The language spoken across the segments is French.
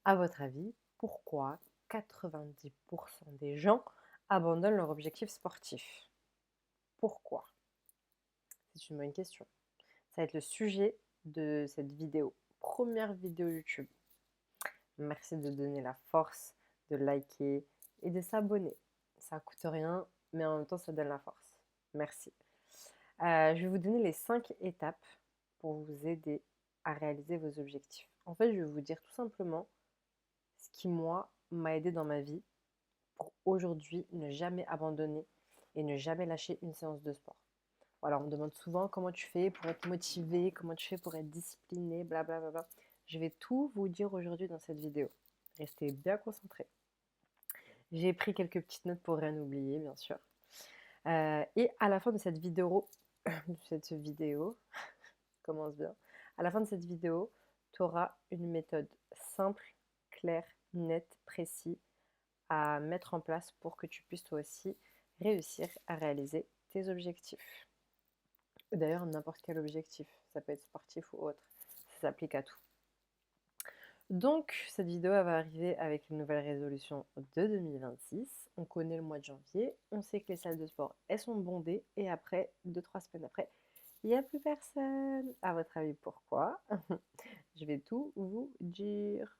À votre avis, pourquoi 90% des gens abandonnent leur objectif sportif? Pourquoi? C'est une bonne question. Ça va être le sujet de cette vidéo. Première vidéo YouTube. Merci de donner la force, de liker et de s'abonner. Ça coûte rien, mais en même temps, ça donne la force. Merci. Je vais vous donner les 5 étapes pour vous aider à réaliser vos objectifs. En fait, je vais vous dire tout simplement ce qui, moi, m'a aidé dans ma vie pour aujourd'hui ne jamais abandonner et ne jamais lâcher une séance de sport. Voilà, on me demande souvent comment tu fais pour être motivé, comment tu fais pour être discipliné, blablabla. Je vais tout vous dire aujourd'hui dans cette vidéo. Restez bien concentrés. J'ai pris quelques petites notes pour rien oublier, bien sûr. Et à la fin de cette vidéo, commence bien. À la fin de cette vidéo, tu auras une méthode simple, claire, nette, précise à mettre en place pour que tu puisses toi aussi réussir à réaliser tes objectifs. D'ailleurs, n'importe quel objectif, ça peut être sportif ou autre, ça s'applique à tout. Donc, cette vidéo elle va arriver avec une nouvelle résolution de 2026. On connaît le mois de janvier, on sait que les salles de sport, elles sont bondées, et après, 2-3 semaines après, il n'y a plus personne. À votre avis, pourquoi? Je vais tout vous dire.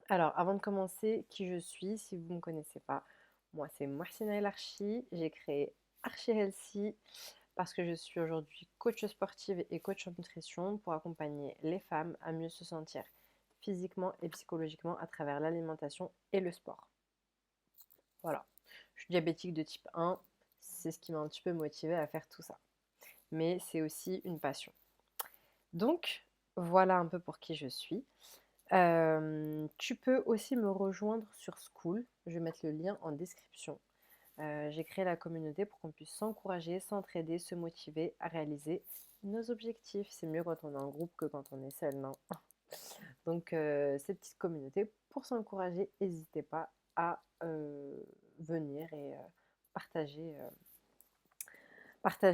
Alors, avant de commencer, qui je suis, si vous ne me connaissez pas, moi c'est Martina El Archi. J'ai créé Archi Healthy parce que je suis aujourd'hui coach sportive et coach en nutrition pour accompagner les femmes à mieux se sentir physiquement et psychologiquement à travers l'alimentation et le sport. Voilà. Je suis diabétique de type 1, c'est ce qui m'a un petit peu motivée à faire tout ça. Mais c'est aussi une passion. Donc, voilà un peu pour qui je suis. Tu peux aussi me rejoindre sur School. Je vais mettre le lien en description. J'ai créé la communauté pour qu'on puisse s'encourager, s'entraider, se motiver à réaliser nos objectifs. C'est mieux quand on est en groupe que quand on est seul, non? Donc, cette petite communauté, pour s'encourager, n'hésitez pas à venir et partager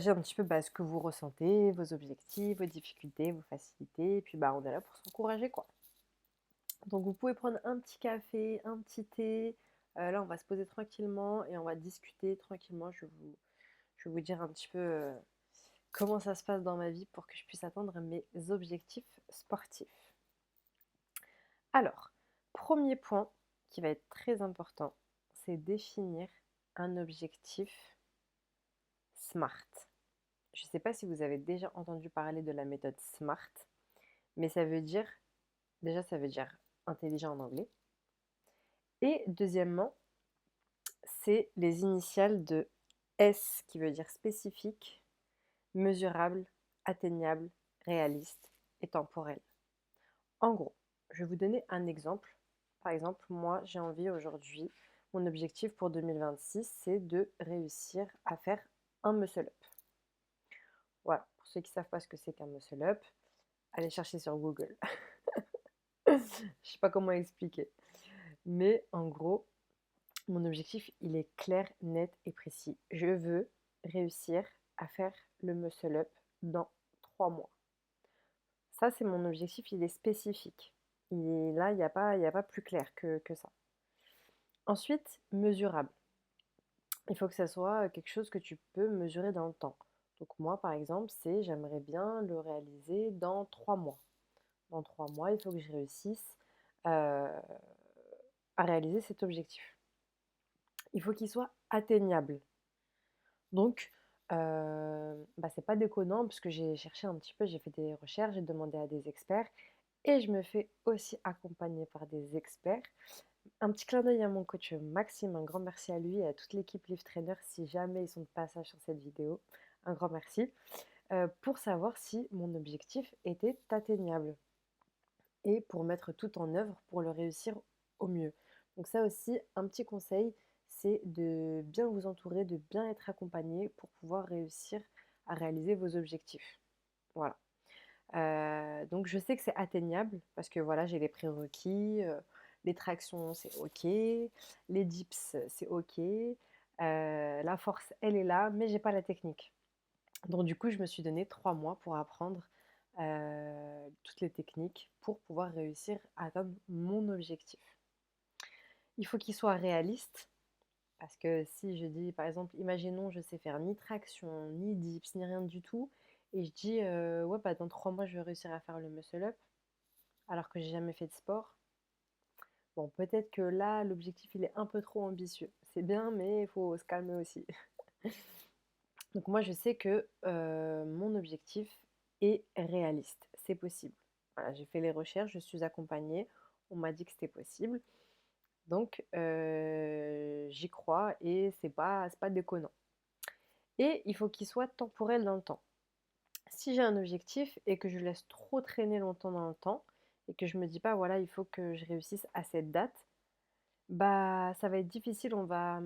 un petit peu ce que vous ressentez, vos objectifs, vos difficultés, vos facilités. Et puis, on est là pour s'encourager, quoi. Donc vous pouvez prendre un petit café, un petit thé. Là, on va se poser tranquillement et on va discuter tranquillement. Je vais vous dire un petit peu comment ça se passe dans ma vie pour que je puisse atteindre mes objectifs sportifs. Alors, premier point qui va être très important, c'est définir un objectif SMART. Je ne sais pas si vous avez déjà entendu parler de la méthode SMART, mais ça veut dire intelligent en anglais. Et deuxièmement, c'est les initiales de S qui veut dire spécifique, mesurable, atteignable, réaliste et temporel. En gros, je vais vous donner un exemple. Par exemple, moi, j'ai envie aujourd'hui, mon objectif pour 2026, c'est de réussir à faire un muscle-up. Voilà, pour ceux qui ne savent pas ce que c'est qu'un muscle-up, allez chercher sur Google. Je ne sais pas comment expliquer. Mais en gros, mon objectif, il est clair, net et précis. Je veux réussir à faire le muscle-up dans 3 mois. Ça, c'est mon objectif, il est spécifique. Là, il y a pas plus clair que ça. Ensuite, mesurable. Il faut que ça soit quelque chose que tu peux mesurer dans le temps. Donc moi, par exemple, j'aimerais bien le réaliser dans 3 mois. Dans 3 mois, il faut que je réussisse euh, à réaliser cet objectif. Il faut qu'il soit atteignable. Donc, c'est pas déconnant parce que j'ai cherché un petit peu, j'ai fait des recherches, j'ai demandé à des experts et je me fais aussi accompagner par des experts. Un petit clin d'œil à mon coach Maxime, un grand merci à lui et à toute l'équipe Live Trainer si jamais ils sont de passage sur cette vidéo. Un grand merci pour savoir si mon objectif était atteignable et pour mettre tout en œuvre pour le réussir au mieux. Donc ça aussi, un petit conseil, c'est de bien vous entourer, de bien être accompagné pour pouvoir réussir à réaliser vos objectifs. Voilà. Donc je sais que c'est atteignable parce que voilà, j'ai les prérequis, les tractions c'est ok, les dips c'est ok, la force elle est là, mais j'ai pas la technique. Donc du coup, je me suis donné 3 mois pour apprendre toutes les techniques pour pouvoir réussir à atteindre mon objectif. Il faut qu'il soit réaliste, parce que si je dis, par exemple, imaginons, je sais faire ni traction, ni dips, ni rien du tout, et je dis, ouais, bah, dans 3 mois, je vais réussir à faire le muscle up, alors que j'ai jamais fait de sport. Bon, peut-être que là, l'objectif, il est un peu trop ambitieux. C'est bien, mais il faut se calmer aussi. Donc moi, je sais que mon objectif est réaliste. C'est possible. Voilà, j'ai fait les recherches, je suis accompagnée. On m'a dit que c'était possible. Donc, j'y crois et c'est pas déconnant. Et il faut qu'il soit temporel dans le temps. Si j'ai un objectif et que je laisse trop traîner longtemps dans le temps et que je me dis pas, voilà, il faut que je réussisse à cette date, bah, ça va être difficile. On va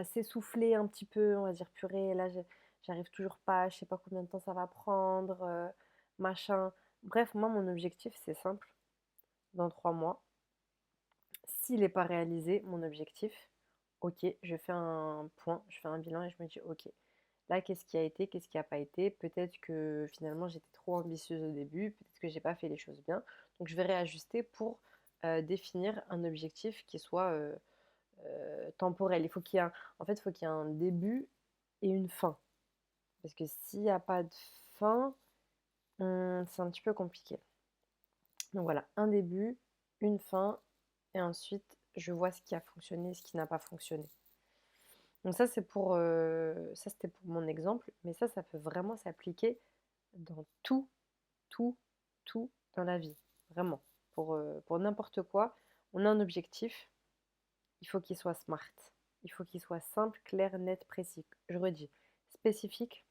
s'essouffler un petit peu. On va dire, purée, là, j'arrive toujours pas, je sais pas combien de temps ça va prendre, machin. Bref, moi, mon objectif, c'est simple. Dans 3 mois, s'il n'est pas réalisé, mon objectif, ok, je fais un point, je fais un bilan et je me dis, ok, là, qu'est-ce qui a été, qu'est-ce qui n'a pas été? Peut-être que finalement, j'étais trop ambitieuse au début, peut-être que j'ai pas fait les choses bien. Donc, je vais réajuster pour définir un objectif qui soit temporel. En fait, il faut qu'il y ait un début et une fin. Parce que s'il n'y a pas de fin, c'est un petit peu compliqué. Donc voilà, un début, une fin, et ensuite je vois ce qui a fonctionné, ce qui n'a pas fonctionné. Donc ça ça c'était pour mon exemple, mais ça peut vraiment s'appliquer dans tout, tout, tout dans la vie, vraiment. Pour n'importe quoi, on a un objectif, il faut qu'il soit smart, il faut qu'il soit simple, clair, net, précis. Je redis, spécifique,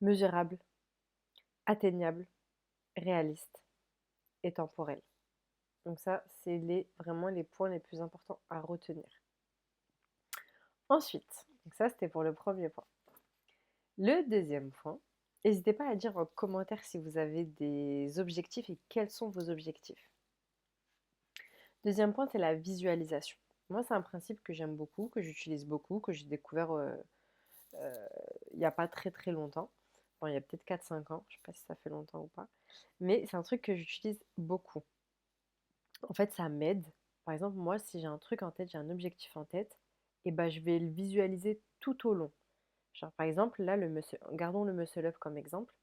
mesurable, atteignable, réaliste et temporel. Donc ça, c'est vraiment les points les plus importants à retenir. Ensuite, donc ça c'était pour le premier point. Le deuxième point, n'hésitez pas à dire en commentaire si vous avez des objectifs et quels sont vos objectifs. Deuxième point, c'est la visualisation. Moi, c'est un principe que j'aime beaucoup, que j'utilise beaucoup, que j'ai découvert il n'y a pas très très longtemps. Bon, il y a peut-être 4-5 ans, je ne sais pas si ça fait longtemps ou pas. Mais c'est un truc que j'utilise beaucoup. En fait, ça m'aide. Par exemple, moi, si j'ai un truc en tête, j'ai un objectif en tête, et ben, je vais le visualiser tout au long. Genre, par exemple, là, gardons le muscle up comme exemple.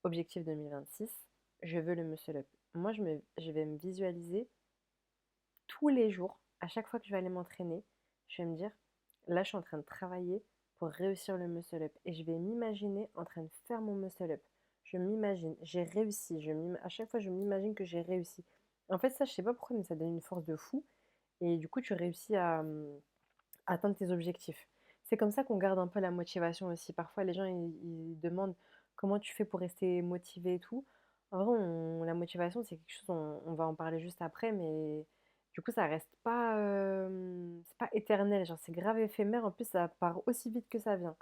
Objectif 2026, je veux le muscle up. Moi, je vais me visualiser tous les jours, à chaque fois que je vais aller m'entraîner, je vais me dire, là, je suis en train de travailler pour réussir le muscle up. Et je vais m'imaginer en train de faire mon muscle up. Je m'imagine, j'ai réussi. À chaque fois, je m'imagine que j'ai réussi. En fait, ça, je sais pas pourquoi, mais ça donne une force de fou. Et du coup, tu réussis à atteindre tes objectifs. C'est comme ça qu'on garde un peu la motivation aussi. Parfois, les gens, ils demandent comment tu fais pour rester motivé et tout. En vrai, la motivation, c'est quelque chose, on va en parler juste après, mais du coup, ça reste pas, c'est pas éternel. Genre, c'est grave éphémère. En plus, ça part aussi vite que ça vient.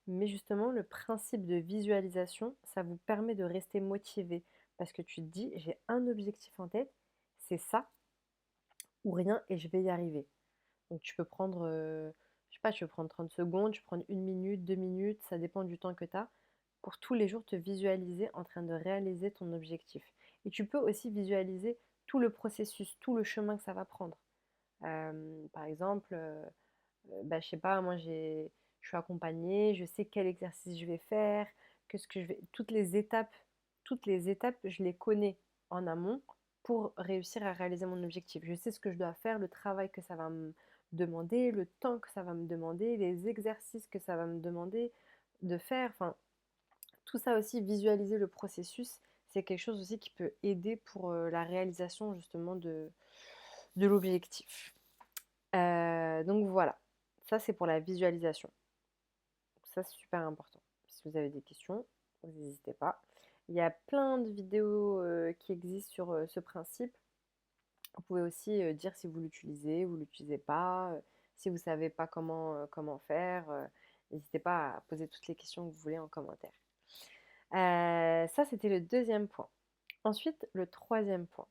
Mais justement, le principe de visualisation, ça vous permet de rester motivé. Parce que tu te dis, j'ai un objectif en tête, c'est ça ou rien et je vais y arriver. Donc tu peux prendre, je sais pas, tu peux prendre 30 secondes, tu peux prendre 1 minute, 2 minutes, ça dépend du temps que tu as, pour tous les jours te visualiser en train de réaliser ton objectif. Et tu peux aussi visualiser tout le processus, tout le chemin que ça va prendre. Par exemple, bah, je sais pas, je suis accompagnée, je sais quel exercice je vais faire, que ce que je vais, toutes les étapes, je les connais en amont pour réussir à réaliser mon objectif. Je sais ce que je dois faire, le travail que ça va me demander, le temps que ça va me demander, les exercices que ça va me demander de faire. Enfin, tout ça aussi, visualiser le processus, c'est quelque chose aussi qui peut aider pour la réalisation justement de l'objectif. Donc voilà, ça c'est pour la visualisation. Ça c'est super important. Si vous avez des questions, n'hésitez pas. Il y a plein de vidéos qui existent sur ce principe. Vous pouvez aussi dire si vous l'utilisez pas, si vous ne savez pas comment faire. N'hésitez pas à poser toutes les questions que vous voulez en commentaire. Ça c'était le deuxième point. Ensuite, le troisième point,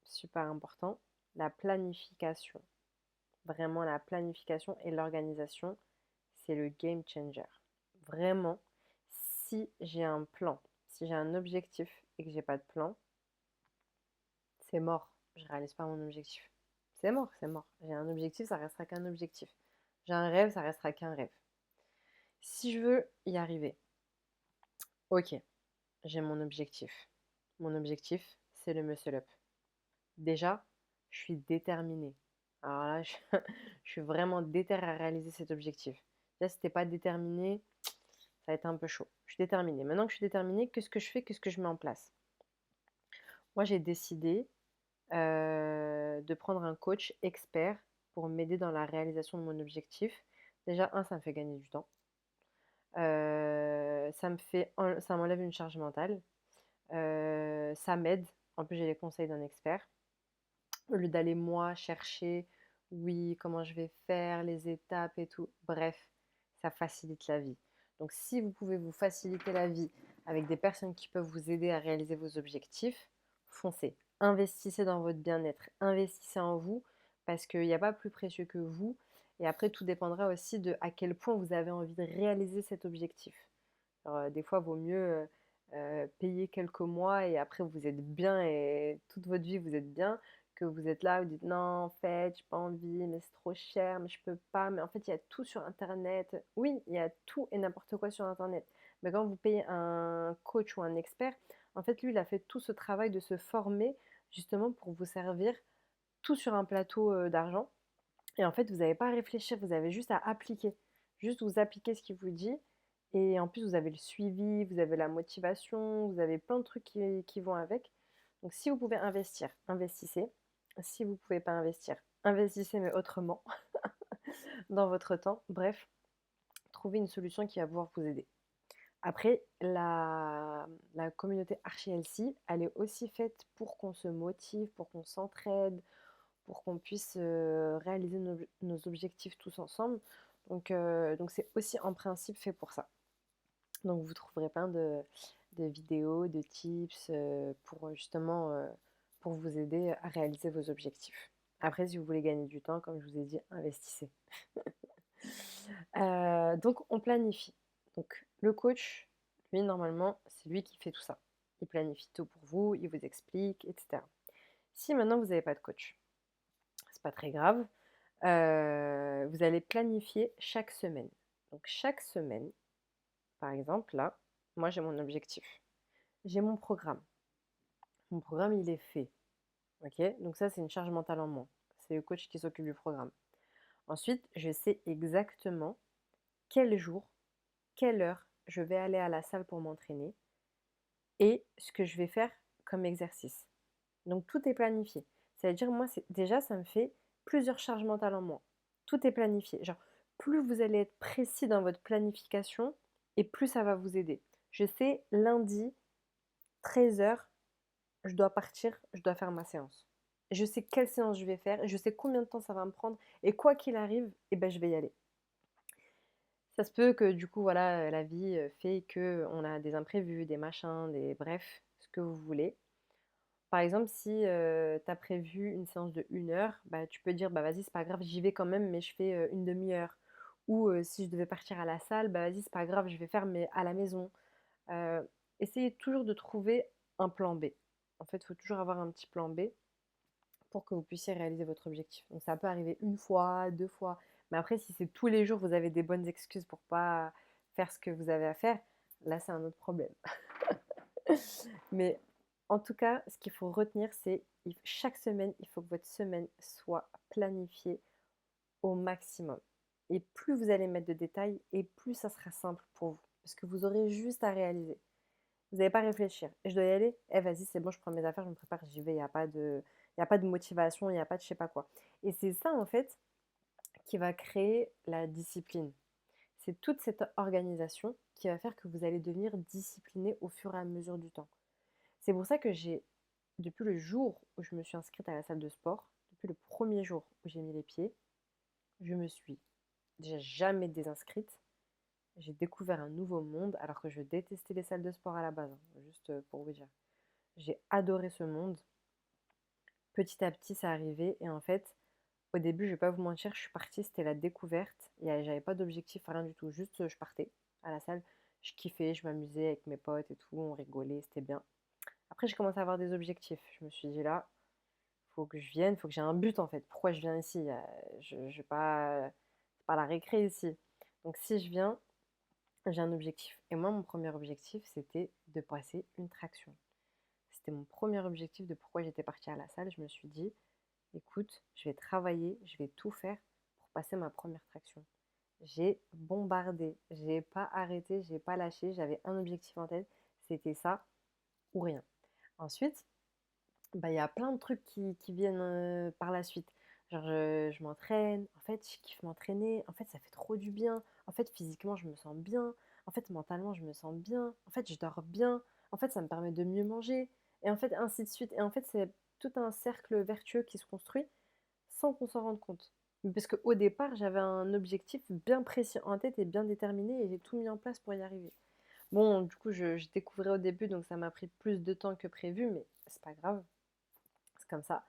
super important, la planification. Vraiment, la planification et l'organisation, c'est le game changer. Vraiment, si j'ai un plan, si j'ai un objectif et que j'ai pas de plan, c'est mort. Je réalise pas mon objectif. C'est mort, c'est mort. J'ai un objectif, ça restera qu'un objectif. J'ai un rêve, ça restera qu'un rêve. Si je veux y arriver, ok, j'ai mon objectif. Mon objectif, c'est le muscle up. Déjà, je suis déterminée. Alors là, je suis vraiment déterminée à réaliser cet objectif. Là, si t'es pas déterminé, ça va être un peu chaud. Je suis déterminée. Maintenant que je suis déterminée, qu'est-ce que je fais? Qu'est-ce que je mets en place? Moi, j'ai décidé de prendre un coach expert pour m'aider dans la réalisation de mon objectif. Déjà, ça me fait gagner du temps. Ça m'enlève une charge mentale. Ça m'aide. En plus, j'ai les conseils d'un expert. Au lieu d'aller moi chercher, oui, comment je vais faire, les étapes et tout. Bref, ça facilite la vie. Donc, si vous pouvez vous faciliter la vie avec des personnes qui peuvent vous aider à réaliser vos objectifs, foncez. Investissez dans votre bien-être, investissez en vous, parce qu'il n'y a pas plus précieux que vous. Et après, tout dépendra aussi de à quel point vous avez envie de réaliser cet objectif. Alors, des fois, il vaut mieux payer quelques mois et après, vous êtes bien et toute votre vie, vous êtes bien, que vous êtes là, vous dites non, en fait, j'ai pas envie, mais c'est trop cher, mais je peux pas. Mais en fait, il y a tout sur Internet. Oui, il y a tout et n'importe quoi sur Internet. Mais quand vous payez un coach ou un expert, en fait, lui, il a fait tout ce travail de se former justement pour vous servir tout sur un plateau d'argent. Et en fait, vous n'avez pas à réfléchir, vous avez juste à appliquer. Juste vous appliquez ce qu'il vous dit. Et en plus, vous avez le suivi, vous avez la motivation, vous avez plein de trucs qui vont avec. Donc, si vous pouvez investir, investissez. Si vous ne pouvez pas investir, investissez, mais autrement, dans votre temps. Bref, trouvez une solution qui va pouvoir vous aider. Après, la communauté Archie-LC, elle est aussi faite pour qu'on se motive, pour qu'on s'entraide, pour qu'on puisse réaliser nos objectifs tous ensemble. Donc c'est aussi en principe fait pour ça. Donc vous trouverez plein de vidéos, de tips pour justement pour vous aider à réaliser vos objectifs. Après, si vous voulez gagner du temps, comme je vous ai dit, investissez. Donc on planifie. Donc le coach, lui normalement, c'est lui qui fait tout ça. Il planifie tout pour vous, il vous explique, etc. Si maintenant vous n'avez pas de coach, c'est pas très grave. Vous allez planifier chaque semaine. Donc chaque semaine, par exemple, là, moi j'ai mon objectif. J'ai mon programme. Mon programme, il est fait. Ok? Donc ça, c'est une charge mentale en moins. C'est le coach qui s'occupe du programme. Ensuite, je sais exactement quel jour, quelle heure je vais aller à la salle pour m'entraîner et ce que je vais faire comme exercice. Donc tout est planifié. Ça veut dire, moi, déjà, ça me fait plusieurs charges mentales en moins. Tout est planifié. Genre, plus vous allez être précis dans votre planification et plus ça va vous aider. Je sais, lundi, 13h, je dois partir, je dois faire ma séance. Je sais quelle séance je vais faire, je sais combien de temps ça va me prendre et quoi qu'il arrive, eh ben, je vais y aller. Ça se peut que du coup, voilà, la vie fait que on a des imprévus, des machins, des bref, ce que vous voulez. Par exemple, si tu as prévu une séance de 1 heure, bah, tu peux dire bah vas-y, c'est pas grave, j'y vais quand même, mais je fais une demi-heure. Ou si je devais partir à la salle, bah vas-y, c'est pas grave, je vais faire mais à la maison. Euh, Essayez toujours de trouver un plan B. En fait, il faut toujours avoir un petit plan B pour que vous puissiez réaliser votre objectif. Donc ça peut arriver une fois, 2 fois, mais après, si c'est tous les jours, vous avez des bonnes excuses pour pas faire ce que vous avez à faire, là, c'est un autre problème. Mais en tout cas, ce qu'il faut retenir, c'est chaque semaine, il faut que votre semaine soit planifiée au maximum. Et plus vous allez mettre de détails, et plus ça sera simple pour vous. Parce que vous aurez juste à réaliser. Vous n'allez pas réfléchir. Et je dois y aller. Eh vas-y, c'est bon, je prends mes affaires, je me prépare, j'y vais. Il y a pas de motivation, il n'y a pas de je sais pas quoi. Et c'est ça, en fait, qui va créer la discipline. C'est toute cette organisation qui va faire que vous allez devenir discipliné au fur et à mesure du temps. C'est pour ça que depuis le jour où je me suis inscrite à la salle de sport, depuis le premier jour où j'ai mis les pieds, je me suis déjà jamais désinscrite. J'ai découvert un nouveau monde alors que je détestais les salles de sport à la base, hein, juste pour vous dire. J'ai adoré ce monde. Petit à petit, ça arrivait et en fait, au début, je vais pas vous mentir, je suis partie, c'était la découverte. J'avais pas d'objectif, rien du tout. Juste, je partais à la salle. Je kiffais, je m'amusais avec mes potes et tout, on rigolait, c'était bien. Après, j'ai commencé à avoir des objectifs. Je me suis dit là, faut que je vienne, faut que j'ai un but en fait. Pourquoi je viens ici? Je vais pas, c'est pas la récré ici. Donc si je viens, j'ai un objectif. Et moi, mon premier objectif, c'était de passer une traction. C'était mon premier objectif de pourquoi j'étais partie à la salle. Je me suis dit, écoute, je vais travailler, je vais tout faire pour passer ma première traction. J'ai bombardé, j'ai pas arrêté, j'ai pas lâché, j'avais un objectif en tête, c'était ça ou rien. Ensuite, bah, il y a plein de trucs qui viennent par la suite. Genre, je m'entraîne, en fait, je kiffe m'entraîner, en fait, ça fait trop du bien, en fait, physiquement, je me sens bien, en fait, mentalement, je me sens bien, en fait, je dors bien, en fait, ça me permet de mieux manger, et en fait, ainsi de suite. Et en fait, c'est tout un cercle vertueux qui se construit sans qu'on s'en rende compte. Parce qu'au départ, j'avais un objectif bien précis en tête et bien déterminé, et j'ai tout mis en place pour y arriver. Bon, du coup, je découvrais au début, donc ça m'a pris plus de temps que prévu, mais c'est pas grave, c'est comme ça.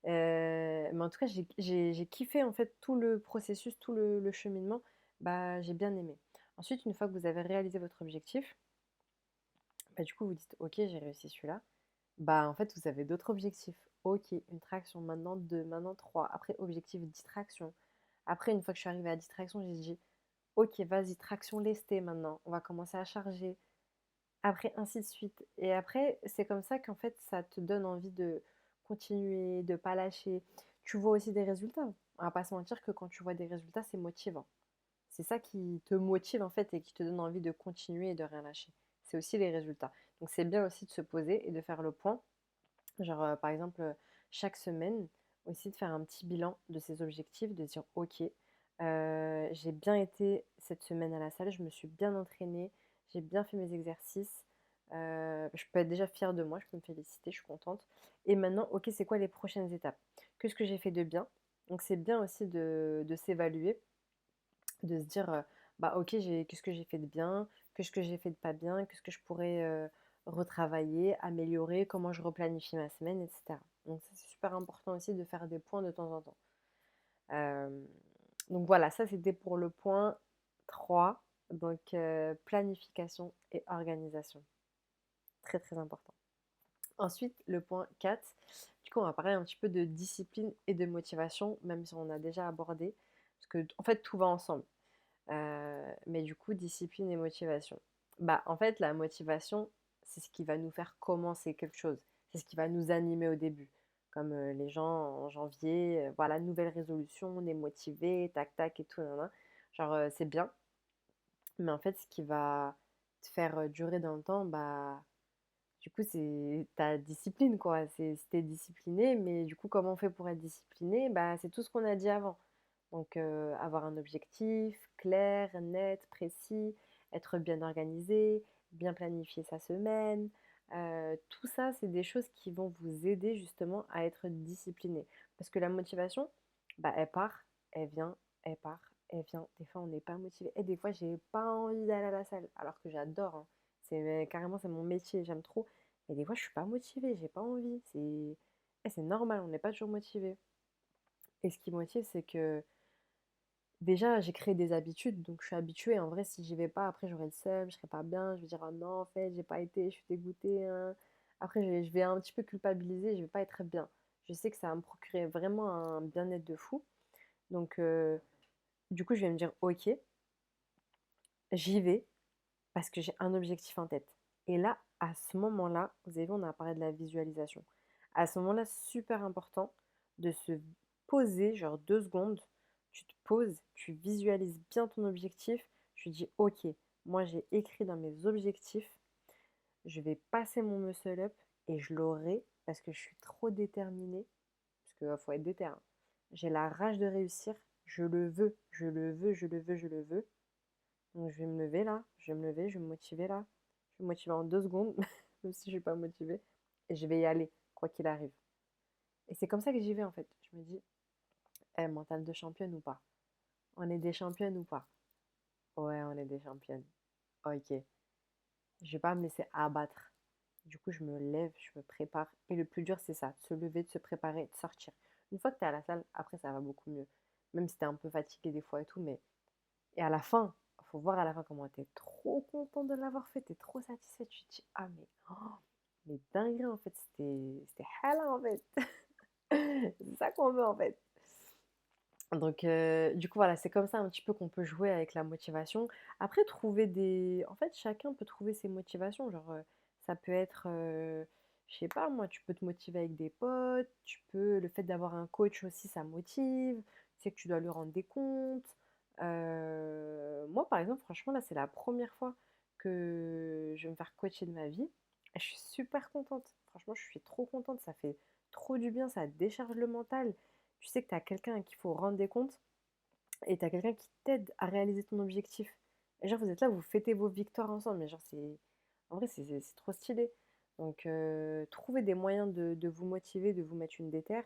Mais en tout cas, j'ai kiffé en fait tout le processus, tout le cheminement. Bah, j'ai bien aimé. Ensuite, une fois que vous avez réalisé votre objectif, bah, du coup, vous dites, ok, j'ai réussi celui-là. Bah, en fait, vous avez d'autres objectifs. Ok, une traction, maintenant deux, maintenant trois. Après, objectif distraction. Après, une fois que je suis arrivée à distraction, j'ai dit, ok, vas-y, traction lestée maintenant. On va commencer à charger. Après, ainsi de suite. Et après, c'est comme ça qu'en fait, ça te donne envie de continuer, de pas lâcher. Tu vois aussi des résultats. On va pas se mentir que quand tu vois des résultats, c'est motivant. C'est ça qui te motive en fait et qui te donne envie de continuer et de rien lâcher. C'est aussi les résultats. Donc c'est bien aussi de se poser et de faire le point. Genre par exemple, chaque semaine, aussi de faire un petit bilan de ses objectifs, de dire ok, j'ai bien été cette semaine à la salle, je me suis bien entraînée, j'ai bien fait mes exercices. Je peux être déjà fière de moi, je peux me féliciter, je suis contente. Et maintenant, ok, c'est quoi les prochaines étapes? Qu'est-ce que j'ai fait de bien? Donc c'est bien aussi de s'évaluer, de se dire, bah ok, qu'est-ce que j'ai fait de bien, qu'est-ce que j'ai fait de pas bien, qu'est-ce que je pourrais retravailler, améliorer, comment je replanifie ma semaine, etc. Donc ça, c'est super important aussi de faire des points de temps en temps. Euh, donc voilà, ça c'était pour le point 3, donc planification et organisation. Très très important. Ensuite, le point 4, du coup on va parler un petit peu de discipline et de motivation, même si on a déjà abordé, parce que en fait tout va ensemble. Mais du coup, discipline et motivation. Bah, en fait, la motivation, c'est ce qui va nous faire commencer quelque chose. C'est ce qui va nous animer au début. Comme les gens en janvier, voilà, nouvelle résolution, on est motivé, tac tac et tout, nan, nan. Genre, c'est bien. Mais en fait, ce qui va te faire durer dans le temps, bah, du coup, c'est ta discipline, quoi. Si t'es discipliné, mais du coup, comment on fait pour être discipliné? Bah, c'est tout ce qu'on a dit avant. Donc, avoir un objectif clair, net, précis, être bien organisé, bien planifier sa semaine. Tout ça, c'est des choses qui vont vous aider justement à être discipliné. Parce que la motivation, bah, elle part, elle vient, elle part, elle vient. Des fois, on n'est pas motivé. Et des fois, j'ai pas envie d'aller à la salle, alors que j'adore, hein. Carrément, c'est mon métier, j'aime trop. Et des fois, je suis pas motivée, j'ai pas envie. C'est normal, on n'est pas toujours motivé. Et ce qui motive, c'est que déjà, j'ai créé des habitudes, donc je suis habituée. En vrai, si j'y vais pas, après j'aurai le seum, je serai pas bien, je vais dire ah non, en fait, j'ai pas été, je suis dégoûtée, hein. Après, je vais un petit peu culpabiliser, je vais pas être bien. Je sais que ça va me procurer vraiment un bien-être de fou. Donc, du coup, je vais me dire ok, j'y vais parce que j'ai un objectif en tête. Et là, à ce moment-là, vous avez vu, on a parlé de la visualisation. À ce moment-là, super important de se poser, genre 2 secondes. Tu te poses, tu visualises bien ton objectif. Tu dis, ok, moi j'ai écrit dans mes objectifs, je vais passer mon muscle up et je l'aurai parce que je suis trop déterminée. Parce qu'il faut être déter, hein. J'ai la rage de réussir. Je le veux, je le veux, je le veux, je le veux. Donc je vais me lever là, je vais me lever, je vais me motiver là. Je vais me motiver en 2 secondes, même si je ne suis pas motivée. Et je vais y aller, quoi qu'il arrive. Et c'est comme ça que j'y vais en fait. Je me dis, mental de championne ou pas? On est des championnes ou pas? Ouais, on est des championnes. Ok. Je vais pas me laisser abattre. Du coup, je me lève, je me prépare. Et le plus dur, c'est ça, de se lever, de se préparer, de sortir. Une fois que tu es à la salle, après, ça va beaucoup mieux. Même si tu es un peu fatigué des fois et tout, mais... Et à la fin, faut voir à la fin comment tu es trop content de l'avoir fait, tu es trop satisfait, tu te dis: «Ah mais dinguerie en fait, c'était halal en fait». C'est ça qu'on veut en fait. Donc du coup voilà, c'est comme ça un petit peu qu'on peut jouer avec la motivation. Après trouver des en fait, chacun peut trouver ses motivations, genre, ça peut être, je sais pas moi, tu peux te motiver avec des potes, tu peux le fait d'avoir un coach aussi, ça motive, tu sais que tu dois lui rendre des comptes. Moi par exemple, franchement là, c'est la première fois que je vais me faire coacher de ma vie et je suis super contente. Franchement, je suis trop contente, ça fait trop du bien, ça décharge le mental. Tu sais que tu as quelqu'un à qui il faut rendre des comptes et tu as quelqu'un qui t'aide à réaliser ton objectif. Et genre, vous êtes là, vous fêtez vos victoires ensemble. Mais genre, c'est. En vrai, c'est trop stylé. Donc, trouvez des moyens de vous motiver, de vous mettre une déterre.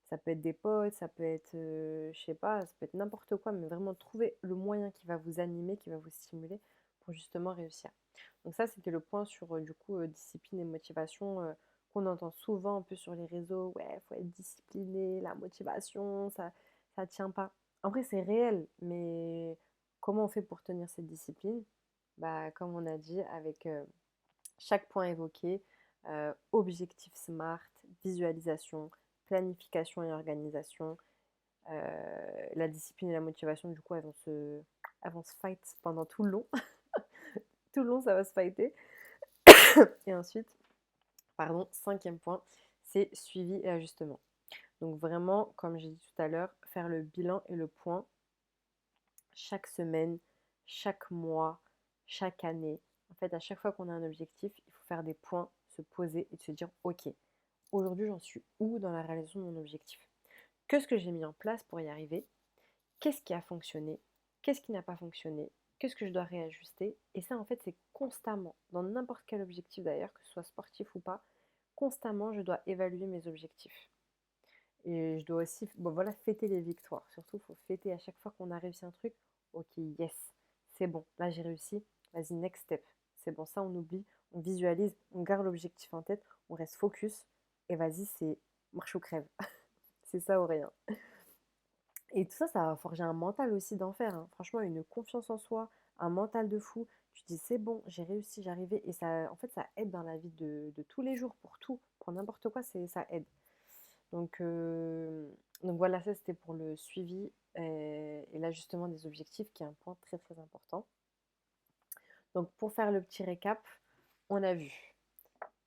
Ça peut être des potes, ça peut être, je sais pas, ça peut être n'importe quoi, mais vraiment trouver le moyen qui va vous animer, qui va vous stimuler pour justement réussir. Donc ça, c'était le point sur, du coup, discipline et motivation qu'on entend souvent un peu sur les réseaux. Ouais, faut être discipliné, la motivation, ça tient pas. En vrai, c'est réel, mais comment on fait pour tenir cette discipline? Bah, comme on a dit, avec chaque point évoqué, objectif SMART, visualisation, planification et organisation. La discipline et la motivation, du coup, elles vont se fight pendant tout le long. Tout le long, ça va se fighter. Et ensuite, pardon, cinquième point, c'est suivi et ajustement. Donc vraiment, comme j'ai dit tout à l'heure, faire le bilan et le point chaque semaine, chaque mois, chaque année. En fait, à chaque fois qu'on a un objectif, il faut faire des points, se poser et se dire, ok, aujourd'hui j'en suis où dans la réalisation de mon objectif? Qu'est-ce que j'ai mis en place pour y arriver? Qu'est-ce qui a fonctionné? Qu'est-ce qui n'a pas fonctionné? Qu'est-ce que je dois réajuster? Et ça, en fait, c'est constamment, dans n'importe quel objectif d'ailleurs, que ce soit sportif ou pas, constamment, je dois évaluer mes objectifs. Et je dois aussi, bon voilà, fêter les victoires. Surtout, il faut fêter à chaque fois qu'on a réussi un truc. Ok, yes, c'est bon, là j'ai réussi. Vas-y, next step. C'est bon, ça on oublie, on visualise, on garde l'objectif en tête, on reste focus. Et vas-y, c'est marche ou crève. C'est ça ou rien. Et tout ça, ça va forger un mental aussi d'en faire, hein. Franchement, une confiance en soi, un mental de fou. Tu te dis, c'est bon, j'ai réussi, j'ai arrivé. Et ça, en fait, ça aide dans la vie de tous les jours, pour tout, pour n'importe quoi, ça aide. Donc, euh, donc voilà, ça c'était pour le suivi et l'ajustement des objectifs, qui est un point très très important. Donc pour faire le petit récap, on a vu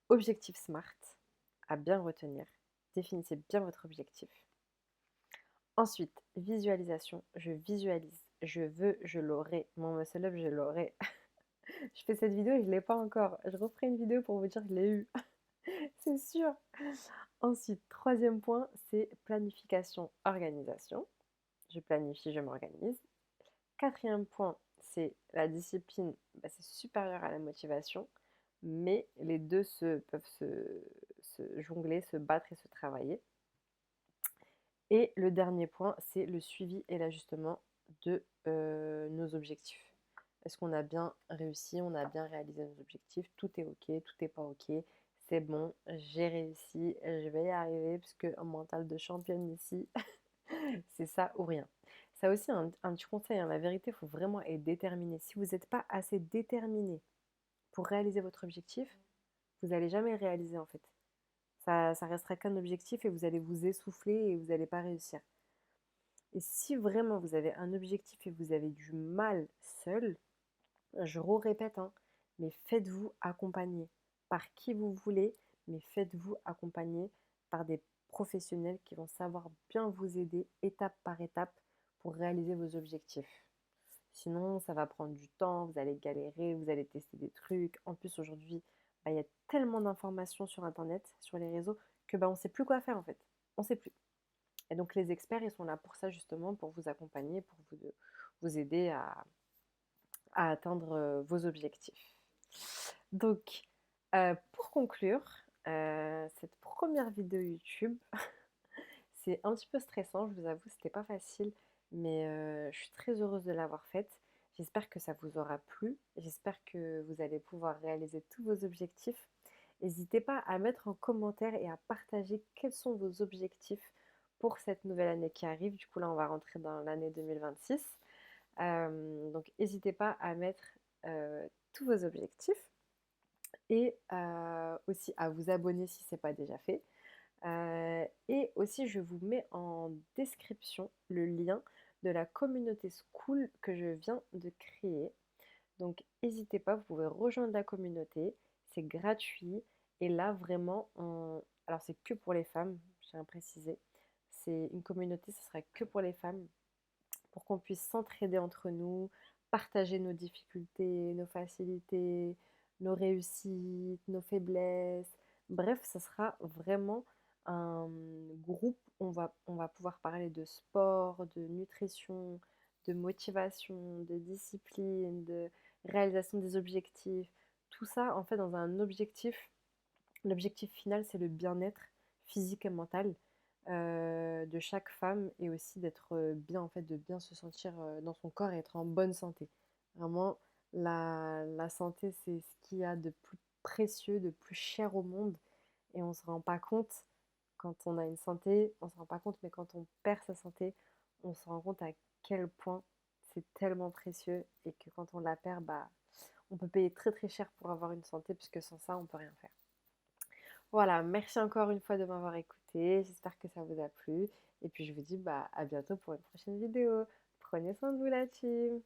objectif SMART à bien retenir. Définissez bien votre objectif. Ensuite, visualisation. Je visualise. Je veux, je l'aurai. Mon muscle up, je l'aurai. Je fais cette vidéo et je ne l'ai pas encore. Je referai une vidéo pour vous dire que je l'ai eu. C'est sûr. Ensuite, troisième point, c'est planification, organisation. Je planifie, je m'organise. Quatrième point, c'est la discipline, bah, c'est supérieur à la motivation, mais les deux peuvent se jongler, se battre et se travailler. Et le dernier point, c'est le suivi et l'ajustement de nos objectifs. Est-ce qu'on a bien réussi, on a bien réalisé nos objectifs, tout est ok, tout n'est pas ok, c'est bon, j'ai réussi, je vais y arriver, parce qu'un mental de championne ici, c'est ça ou rien. Ça aussi, un petit conseil, hein, la vérité, il faut vraiment être déterminé. Si vous n'êtes pas assez déterminé pour réaliser votre objectif, vous n'allez jamais le réaliser en fait. Ça restera qu'un objectif et vous allez vous essouffler et vous n'allez pas réussir. Et si vraiment vous avez un objectif et vous avez du mal seul, je répète, hein, mais faites-vous accompagner par qui vous voulez, mais faites-vous accompagner par des professionnels qui vont savoir bien vous aider étape par étape pour réaliser vos objectifs. Sinon, ça va prendre du temps, vous allez galérer, vous allez tester des trucs. En plus, aujourd'hui, bah, il y a tellement d'informations sur Internet, sur les réseaux, que bah, on ne sait plus quoi faire en fait. On ne sait plus. Et donc, les experts, ils sont là pour ça justement, pour vous accompagner, pour vous aider à atteindre vos objectifs. Donc, pour conclure, cette première vidéo YouTube, c'est un petit peu stressant, je vous avoue, c'était pas facile, mais je suis très heureuse de l'avoir faite. J'espère que ça vous aura plu. J'espère que vous allez pouvoir réaliser tous vos objectifs. N'hésitez pas à mettre en commentaire et à partager quels sont vos objectifs pour cette nouvelle année qui arrive. Du coup, là, on va rentrer dans l'année 2026. Donc n'hésitez pas à mettre tous vos objectifs et aussi à vous abonner si ce n'est pas déjà fait. Et aussi, je vous mets en description le lien de la communauté School que je viens de créer. Donc, n'hésitez pas, vous pouvez rejoindre la communauté, c'est gratuit. Et là, vraiment, alors c'est que pour les femmes, je tiens à préciser. C'est une communauté, ce sera que pour les femmes, pour qu'on puisse s'entraider entre nous, partager nos difficultés, nos facilités, nos réussites, nos faiblesses. Bref, ce sera vraiment un groupe où on va pouvoir parler de sport, de nutrition, de motivation, de discipline, de réalisation des objectifs. Tout ça, en fait, dans un objectif. L'objectif final, c'est le bien-être physique et mental de chaque femme et aussi d'être bien, en fait, de bien se sentir dans son corps et être en bonne santé. Vraiment, la santé, c'est ce qu'il y a de plus précieux, de plus cher au monde et on ne se rend pas compte quand on a une santé, on ne se rend pas compte, mais quand on perd sa santé, on se rend compte à quel point c'est tellement précieux et que quand on la perd, bah, on peut payer très très cher pour avoir une santé puisque sans ça, on ne peut rien faire. Voilà, merci encore une fois de m'avoir écouté. J'espère que ça vous a plu. Et puis je vous dis bah, à bientôt pour une prochaine vidéo. Prenez soin de vous la team.